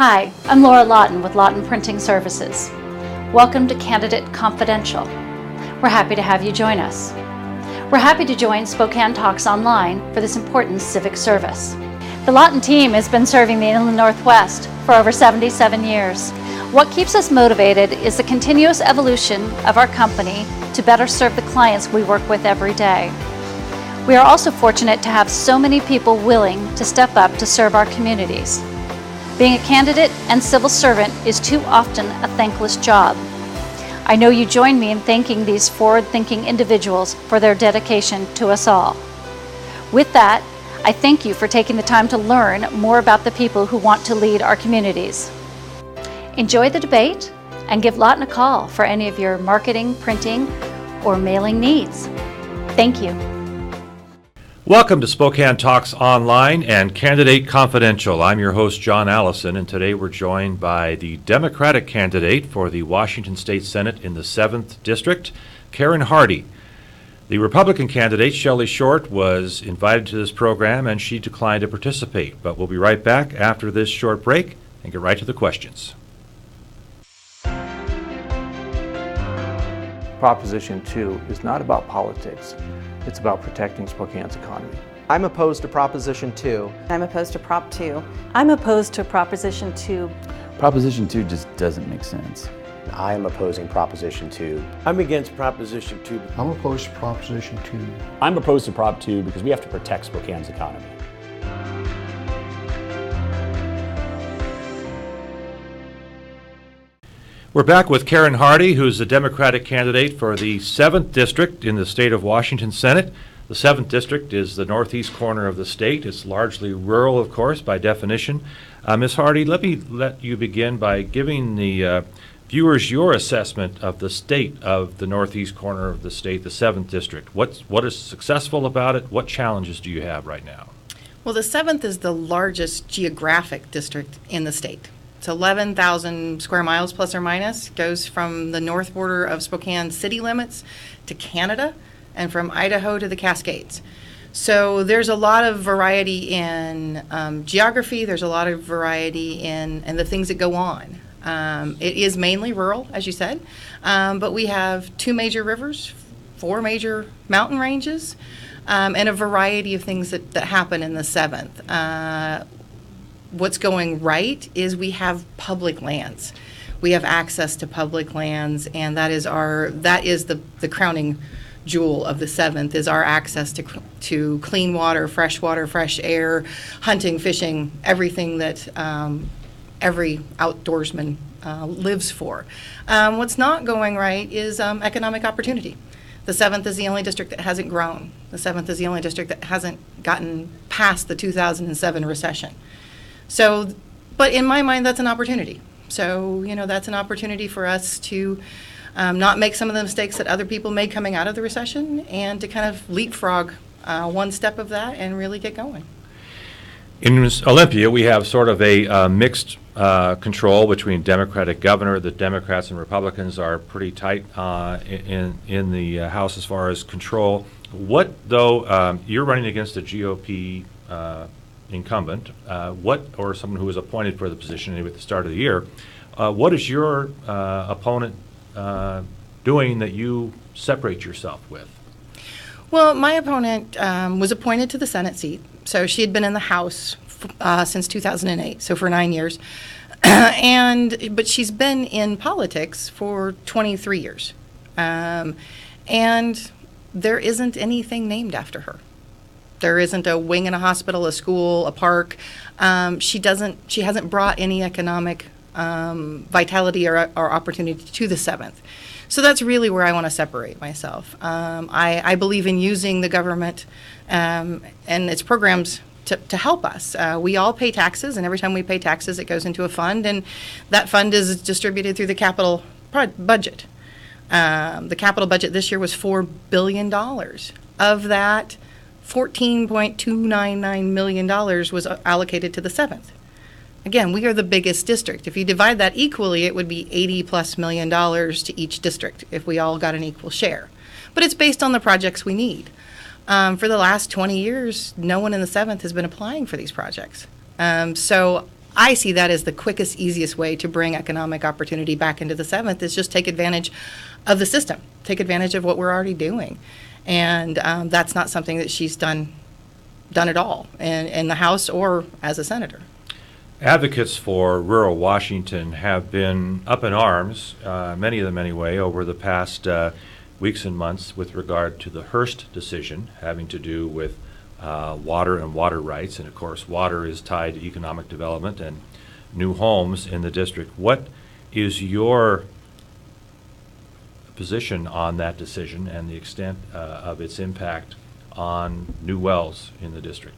Hi, I'm Laura Lawton with Lawton Printing Services. Welcome to Candidate Confidential. We're happy to have you join us. We're happy to join Spokane Talks Online for this important civic service. The Lawton team has been serving the Inland Northwest for over 77 years. What keeps us motivated is the continuous evolution of our company to better serve the clients we work with every day. We are also fortunate to have so many people willing to step up to serve our communities. Being a candidate and civil servant is too often a thankless job. I know you join me in thanking these forward-thinking individuals for their dedication to us all. With that, I thank you for taking the time to learn more about the people who want to lead our communities. Enjoy the debate and give Lawton a call for any of your marketing, printing, or mailing needs. Thank you. Welcome to Spokane Talks Online and Candidate Confidential. I'm your host, John Allison, and today we're joined by the Democratic candidate for the Washington State Senate in the 7th District, Karen Hardy. The Republican candidate, Shelley Short, was invited to this program and she declined to participate. But we'll be right back after this short break and get right to the questions. Proposition 2 is not about politics. It's about protecting Spokane's economy. I'm opposed to Proposition 2. I'm opposed to Prop 2. I'm opposed to Proposition 2. Proposition 2 just doesn't make sense. I am opposing Proposition 2. I'm against Proposition 2. I'm opposed to Proposition 2. I'm opposed to Prop 2 because we have to protect Spokane's economy. We're back with Karen Hardy, who's the Democratic candidate for the 7th District in the state of Washington Senate. The 7th District is the northeast corner of the state. It's largely rural, of course, by definition. Ms. Hardy, let you begin by giving the viewers your assessment of the state of the northeast corner of the state, the 7th District. What is successful about it? What challenges do you have right now? Well, the 7th is the largest geographic district in the state. It's 11,000 square miles plus or minus, goes from the north border of Spokane city limits to Canada and from Idaho to the Cascades. So there's a lot of variety in geography, there's a lot of variety in the things that go on. It is mainly rural, as you said, but we have 2 major rivers, 4 major mountain ranges, and a variety of things that happen in the 7th. What's going right is we have public lands. We have access to public lands, and that is the crowning jewel of the 7th is our access to clean water, fresh air, hunting, fishing, everything that every outdoorsman lives for. What's not going right is economic opportunity. The 7th is the only district that hasn't grown. The 7th is the only district that hasn't gotten past the 2007 recession. So, but in my mind, that's an opportunity. So, that's an opportunity for us to not make some of the mistakes that other people made coming out of the recession and to kind of leapfrog one step of that and really get going. In Olympia, we have sort of a mixed control between Democratic governor. The Democrats and Republicans are pretty tight in the House as far as control. What, though, you're running against a GOP incumbent, or someone who was appointed for the position at the start of the year, what is your opponent doing that you separate yourself with? Well, my opponent was appointed to the Senate seat, so she had been in the House since 2008, so for 9 years, but she's been in politics for 23 years, and there isn't anything named after her. There isn't a wing in a hospital, a school, a park. She hasn't brought any economic vitality or opportunity to the 7th. So that's really where I want to separate myself. I believe in using the government and its programs to help us. We all pay taxes, and every time we pay taxes, it goes into a fund, and that fund is distributed through the capital budget. The capital budget this year was $4 billion. Of that, $14.299 million was allocated to the 7th. Again, we are the biggest district. If you divide that equally, it would be $80+ million to each district if we all got an equal share. But it's based on the projects we need. For the last 20 years, no one in the 7th has been applying for these projects. So I see that as the quickest, easiest way to bring economic opportunity back into the 7th is just take advantage of the system, take advantage of what we're already doing. And that's not something that she's done at all in the House or as a senator. Advocates for rural Washington have been up in arms, many of them anyway, over the past weeks and months with regard to the Hearst decision having to do with water and water rights. And of course, water is tied to economic development and new homes in the district. What is your position on that decision and the extent of its impact on new wells in the district?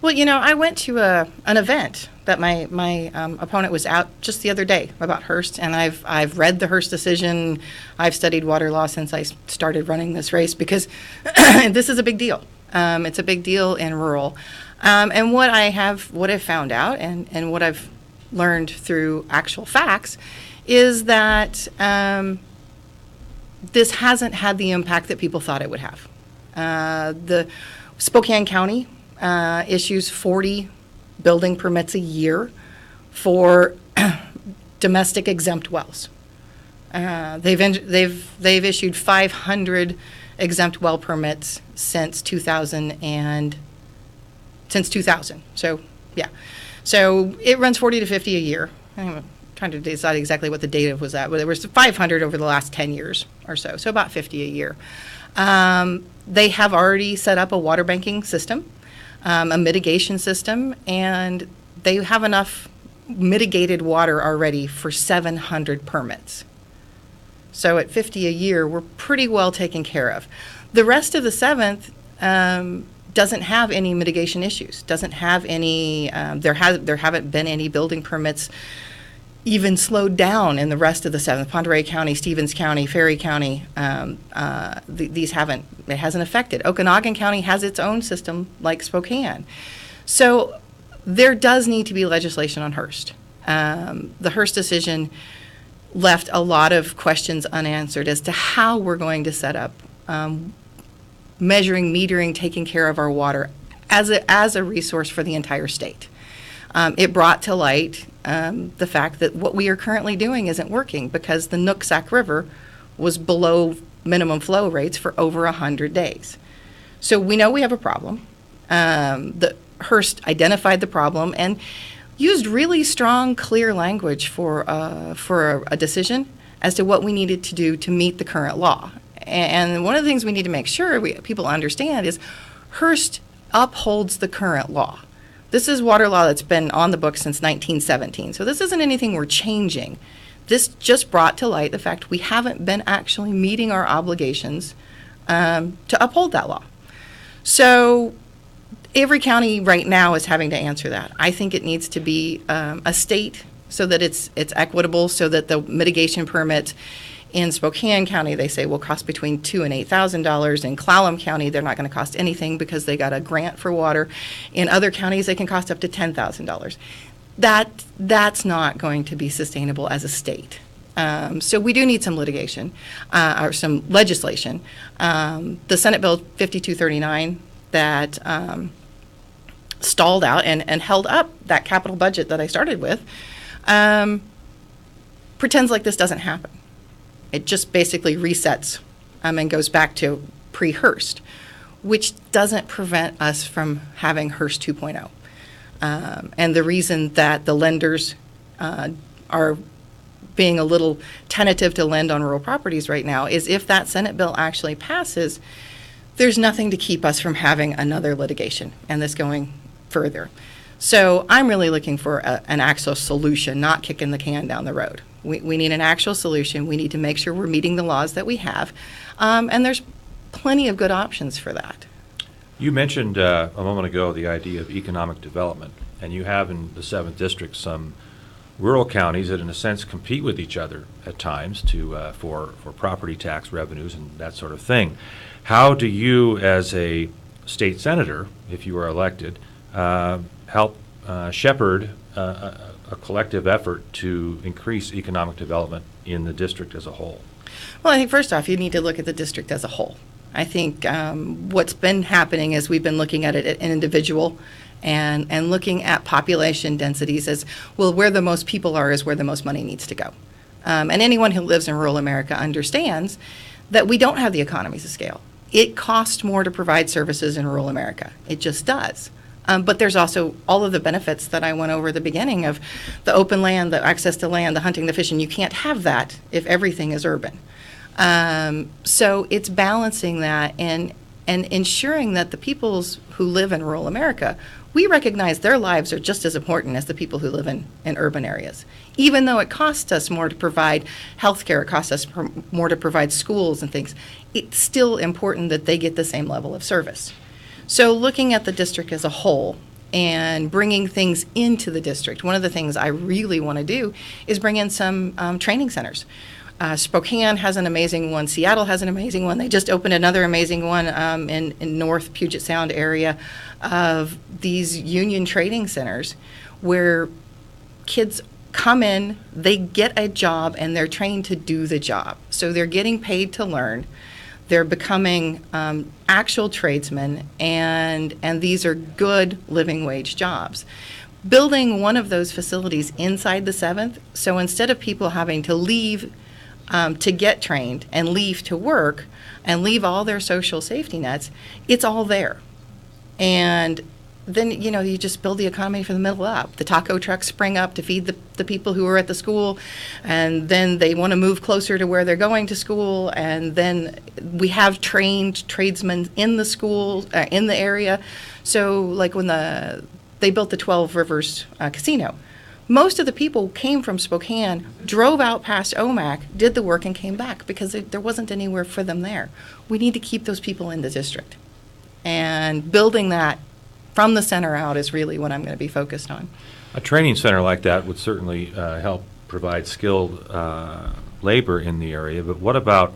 Well, I went to an event that my opponent was out just the other day about Hearst, and I've read the Hearst decision. I've studied water law since I started running this race because this is a big deal. It's a big deal in rural, and what I've found out and what I've learned through actual facts is that this hasn't had the impact that people thought it would have. The Spokane County issues 40 building permits a year for domestic exempt wells. They've issued 500 exempt well permits since 2000 So yeah, so it runs 40 to 50 a year. I'm trying to decide exactly what the data was at, but there was 500 over the last 10 years or so about 50 a year. They have already set up a water banking system, a mitigation system, and they have enough mitigated water already for 700 permits. So at 50 a year, we're pretty well taken care of. The rest of the 7th doesn't have any mitigation issues, doesn't have any, there haven't been any building permits even slowed down in the rest of the 7th. Ponderay County, Stevens County, Ferry County, it hasn't affected. Okanagan County has its own system like Spokane. So there does need to be legislation on Hearst. The Hearst decision left a lot of questions unanswered as to how we're going to set up measuring, metering, taking care of our water as a resource for the entire state. It brought to light the fact that what we are currently doing isn't working because the Nooksack River was below minimum flow rates for over 100 days. So we know we have a problem. The Hearst identified the problem and used really strong, clear language for a decision as to what we needed to do to meet the current law. And one of the things we need to make sure people understand is Hearst upholds the current law. This is water law that's been on the books since 1917. So this isn't anything we're changing. This just brought to light the fact we haven't been actually meeting our obligations to uphold that law. So every county right now is having to answer that. I think it needs to be a state so that it's equitable, so that the mitigation permit in Spokane County, they say, will cost between $2,000 and $8,000. In Clallam County, they're not going to cost anything because they got a grant for water. In other counties, they can cost up to $10,000. That's not going to be sustainable as a state. So we do need some litigation or some legislation. The Senate Bill 5239 that stalled out and held up that capital budget that I started with pretends like this doesn't happen. It just basically resets and goes back to pre-Hearst, which doesn't prevent us from having Hearst 2.0. And the reason that the lenders are being a little tentative to lend on rural properties right now is if that Senate bill actually passes, there's nothing to keep us from having another litigation and this going further. So I'm really looking for an actual solution, not kicking the can down the road. We need an actual solution. We need to make sure we're meeting the laws that we have. And there's plenty of good options for that. You mentioned a moment ago the idea of economic development, and you have in the 7th District some rural counties that in a sense compete with each other at times for property tax revenues and that sort of thing. How do you, as a state senator, if you are elected, help shepherd a collective effort to increase economic development in the district as a whole? Well, I think first off, you need to look at the district as a whole. I think what's been happening is we've been looking at it at an individual and looking at population densities as, well, where the most people are is where the most money needs to go. And anyone who lives in rural America understands that we don't have the economies of scale. It costs more to provide services in rural America. It just does. But there's also all of the benefits that I went over at the beginning of the open land, the access to land, the hunting, the fishing. You can't have that if everything is urban. So it's balancing that and ensuring that the peoples who live in rural America, we recognize their lives are just as important as the people who live in urban areas. Even though it costs us more to provide health care, it costs us more to provide schools and things, it's still important that they get the same level of service. So looking at the district as a whole and bringing things into the district, one of the things I really want to do is bring in some training centers. Spokane has an amazing one. Seattle has an amazing one. They just opened another amazing one in North Puget Sound area of these union training centers where kids come in, they get a job, and they're trained to do the job. So they're getting paid to learn. They're becoming actual tradesmen, and these are good living wage jobs. Building one of those facilities inside the 7th, so instead of people having to leave to get trained and leave to work and leave all their social safety nets, it's all there. And then, you just build the economy from the middle up. The taco trucks spring up to feed the people who are at the school, and then they want to move closer to where they're going to school, and then we have trained tradesmen in the school, in the area. So like when they built the 12 Rivers Casino, most of the people came from Spokane, drove out past Omak, did the work, and came back because there wasn't anywhere for them there. We need to keep those people in the district. And building that from the center out is really what I'm going to be focused on. A training center like that would certainly help provide skilled labor in the area, but what about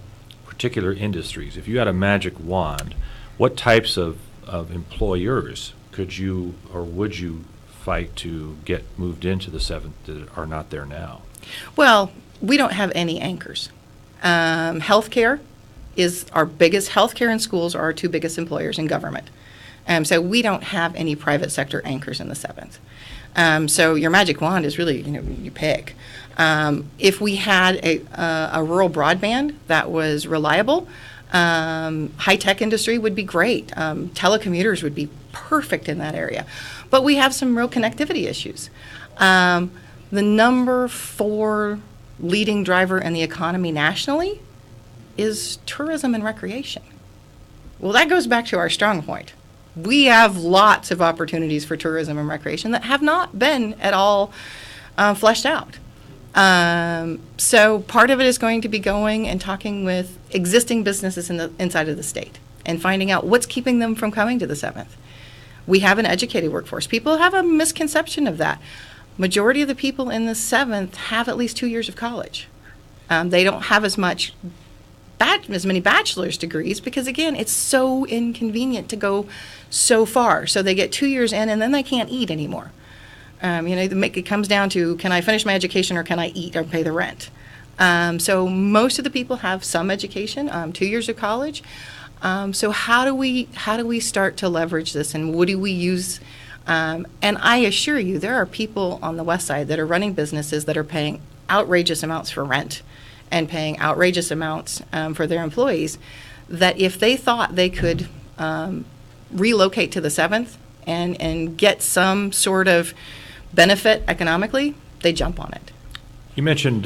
particular industries? If you had a magic wand, what types of employers could you or would you fight to get moved into the 7th that are not there now? Well, we don't have any anchors. Healthcare is our biggest. Healthcare and schools are our two biggest employers in government. So we don't have any private sector anchors in the 7th. So your magic wand is really, you pick. If we had a rural broadband that was reliable, high-tech industry would be great. Telecommuters would be perfect in that area. But we have some real connectivity issues. The number 4 leading driver in the economy nationally is tourism and recreation. Well, that goes back to our strong point. We have lots of opportunities for tourism and recreation that have not been at all fleshed out. So part of it is going to be going and talking with existing businesses inside of the state and finding out what's keeping them from coming to the 7th. We have an educated workforce. People have a misconception of that. Majority of the people in the 7th have at least 2 years of college. They don't have as many bachelor's degrees because, again, it's so inconvenient to go so far. So they get 2 years in, and then they can't eat anymore. It comes down to, can I finish my education or can I eat or pay the rent? So most of the people have some education, 2 years of college. So how do we start to leverage this, and what do we use? And I assure you, there are people on the west side that are running businesses that are paying outrageous amounts for rent and paying outrageous amounts for their employees, that if they thought they could relocate to the 7th and get some sort of benefit economically, they jump on it. You mentioned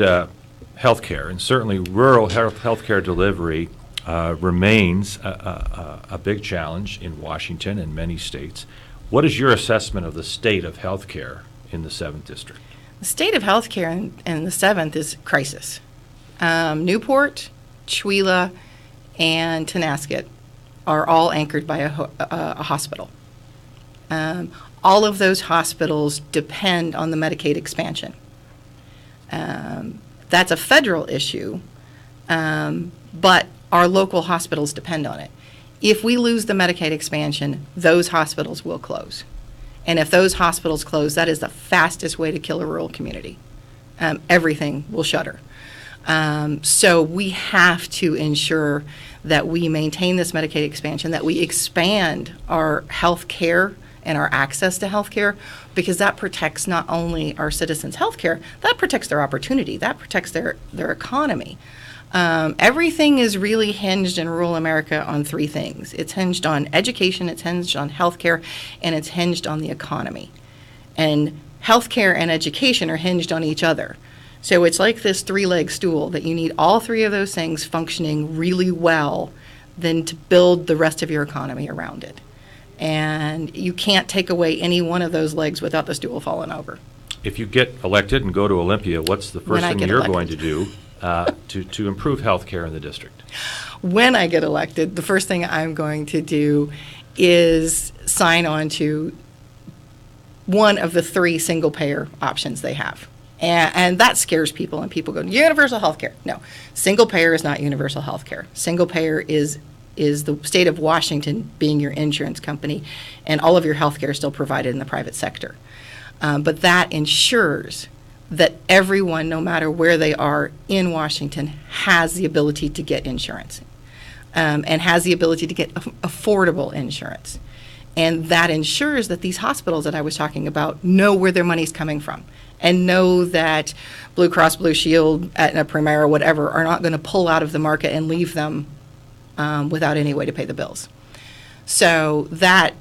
healthcare, and certainly rural healthcare delivery remains a big challenge in Washington and many states. What is your assessment of the state of healthcare in the 7th District? The state of healthcare in the 7th is crisis. Newport, Chewelah, and Tonasket are all anchored by a hospital. All of those hospitals depend on the Medicaid expansion. That's a federal issue, but our local hospitals depend on it. If we lose the Medicaid expansion, those hospitals will close. And if those hospitals close, that is the fastest way to kill a rural community. Everything will shutter. So we have to ensure that we maintain this Medicaid expansion, that we expand our health care and our access to health care, because that protects not only our citizens' health care, that protects their opportunity, that protects their economy. Everything is really hinged in rural America on three things. It's hinged on education, it's hinged on healthcare, and it's hinged on the economy. And healthcare and education are hinged on each other. So it's like this three-leg stool that you need all three of those things functioning really well then to build the rest of your economy around it. And you can't take away any one of those legs without the stool falling over. If you get elected and go to Olympia, what's the first thing you're going to do to improve health care in the district? When I get elected, the first thing I'm going to do is sign on to one of the three single-payer options they have. And that scares people, and people go, universal health care. No, single-payer is not universal health care. Single-payer is the state of Washington being your insurance company, and all of your health care is still provided in the private sector. But that ensures that everyone, no matter where they are in Washington, has the ability to get insurance and has the ability to get affordable insurance. And that ensures that these hospitals that I was talking about know where their money's coming from and know that Blue Cross Blue Shield, Aetna, Premera, whatever, are not going to pull out of the market and leave them without any way to pay the bills. So that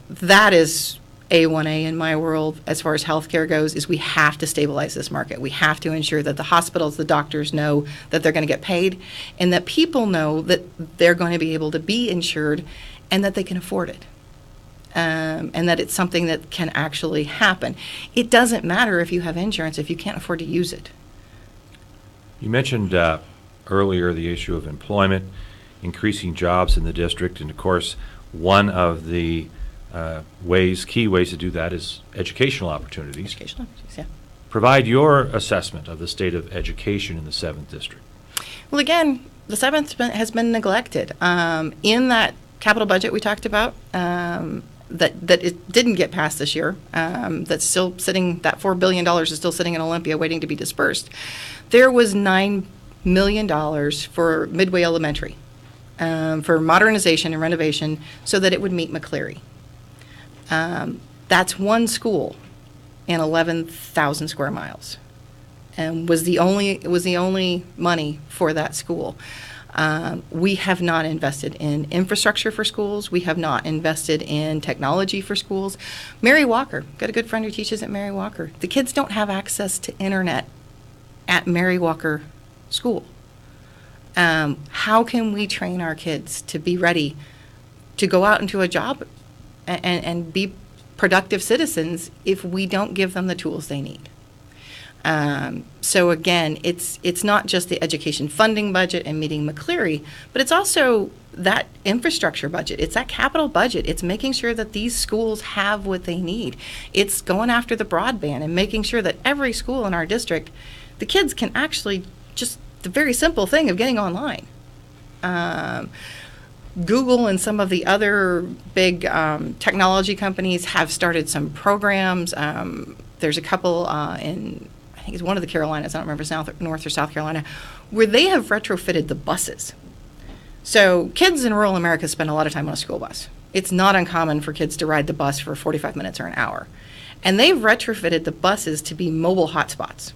is A1A in my world as far as healthcare goes, is we have to stabilize this market. We have to ensure that the hospitals, the doctors know that they're going to get paid, and that people know that they're going to be able to be insured and that they can afford it. And that it's something that can actually happen. It doesn't matter if you have insurance if you can't afford to use it. You mentioned earlier the issue of employment, increasing jobs in the district, and of course, one of the key ways to do that is educational opportunities. Educational opportunities, yeah. Provide your assessment of the state of education in the 7th District. Well, again, the 7th has been neglected. In that capital budget we talked about, that it didn't get passed this year, that's still sitting, that $4 billion is still sitting in Olympia waiting to be dispersed. There was $9 million for Midway Elementary, for modernization and renovation so that it would meet McCleary. That's one school in 11,000 square miles, and was the only money for that school. We have not invested in infrastructure for schools. We have not invested in technology for schools. Mary Walker, got a good friend who teaches at Mary Walker. The kids don't have access to internet at Mary Walker School. How can we train our kids to be ready to go out into a job and be productive citizens if we don't give them the tools they need? So again, it's not just the education funding budget and meeting McCleary, but it's also that infrastructure budget. It's that capital budget. It's making sure that these schools have what they need. It's going after the broadband and making sure that every school in our district, the kids can actually just the very simple thing of getting online. Google and some of the other big technology companies have started some programs. There's a couple in, I think it's one of the Carolinas, I don't remember if it's North or South Carolina, where they have retrofitted the buses. So kids in rural America spend a lot of time on a school bus. It's not uncommon for kids to ride the bus for 45 minutes or an hour. And they've retrofitted the buses to be mobile hotspots.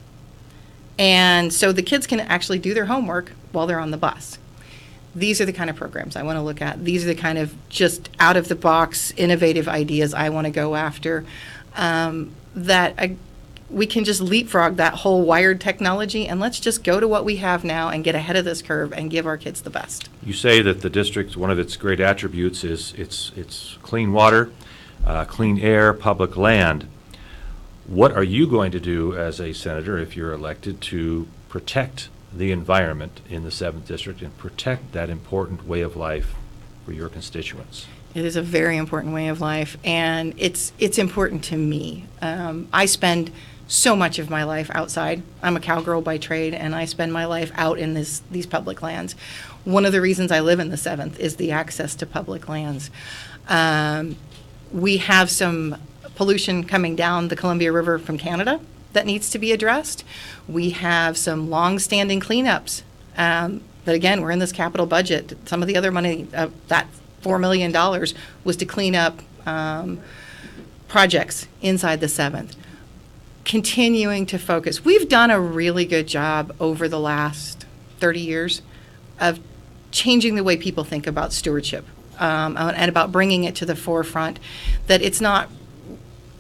And so the kids can actually do their homework while they're on the bus. These are the kind of programs I want to look at. These are the kind of just out-of-the-box, innovative ideas I want to go after, we can just leapfrog that whole wired technology, and let's just go to what we have now and get ahead of this curve and give our kids the best. You say that the district, one of its great attributes is its clean water, clean air, public land. What are you going to do as a senator, if you're elected, to protect the environment in the 7th District and protect that important way of life for your constituents? It is a very important way of life, and it's important to me. I spend so much of my life outside. I'm a cowgirl by trade, and I spend my life out in these public lands. One of the reasons I live in the 7th is the access to public lands. We have some pollution coming down the Columbia River from Canada that needs to be addressed. We have some long-standing cleanups that, again, we're in this capital budget. Some of the other money, that $4 million, was to clean up projects inside the 7th, continuing to focus. We've done a really good job over the last 30 years of changing the way people think about stewardship, and about bringing it to the forefront, that it's not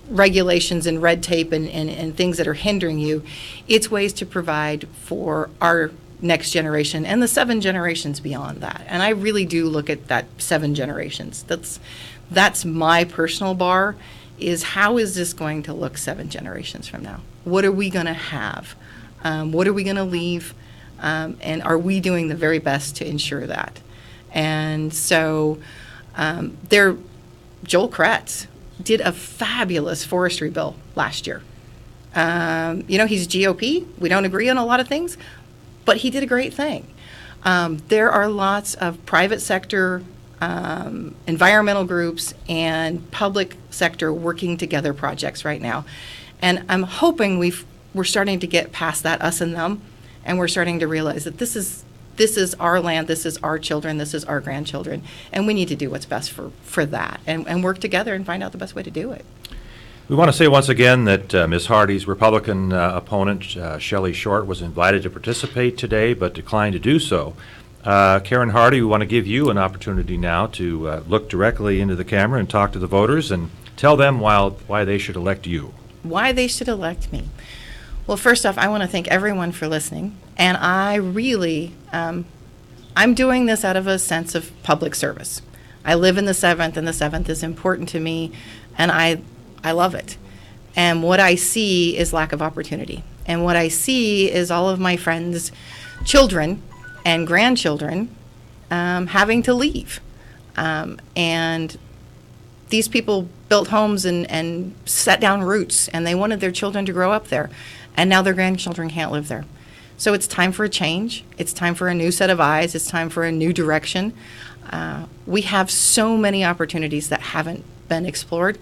regulations and red tape and things that are hindering you. It's ways to provide for our next generation and the 7 generations beyond that. And I really do look at that 7 generations. That's my personal bar, is how is this going to look 7 generations from now? What are we going to have? What are we going to leave? And are we doing the very best to ensure that? And so Joel Kretz did a fabulous forestry bill last year. He's GOP. We don't agree on a lot of things, but he did a great thing. There are lots of private sector, environmental groups, and public sector working together projects right now. And I'm hoping we're starting to get past that us and them, and we're starting to realize that this is our land, this is our children, this is our grandchildren, and we need to do what's best for that, and work together and find out the best way to do it. We want to say once again that Ms. Hardy's Republican opponent, Shelley Short, was invited to participate today but declined to do so. Karen Hardy, we want to give you an opportunity now to look directly into the camera and talk to the voters and tell them why they should elect you. Why they should elect me. Well, first off, I want to thank everyone for listening, and I really, I'm doing this out of a sense of public service. I live in the 7th, and the 7th is important to me, and I love it. And what I see is lack of opportunity. And what I see is all of my friends' children and grandchildren having to leave. And these people built homes and set down roots, and they wanted their children to grow up there. And now their grandchildren can't live there. So it's time for a change. It's time for a new set of eyes. It's time for a new direction. We have so many opportunities that haven't been explored.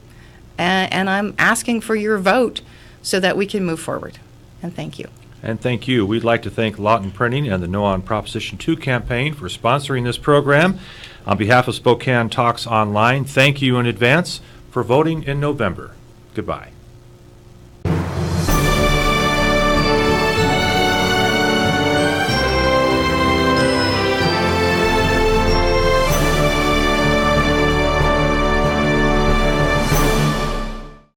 And I'm asking for your vote so that we can move forward. And thank you. And thank you. We'd like to thank Lawton Printing and the No on Proposition 2 campaign for sponsoring this program. On behalf of Spokane Talks Online, thank you in advance for voting in November. Goodbye.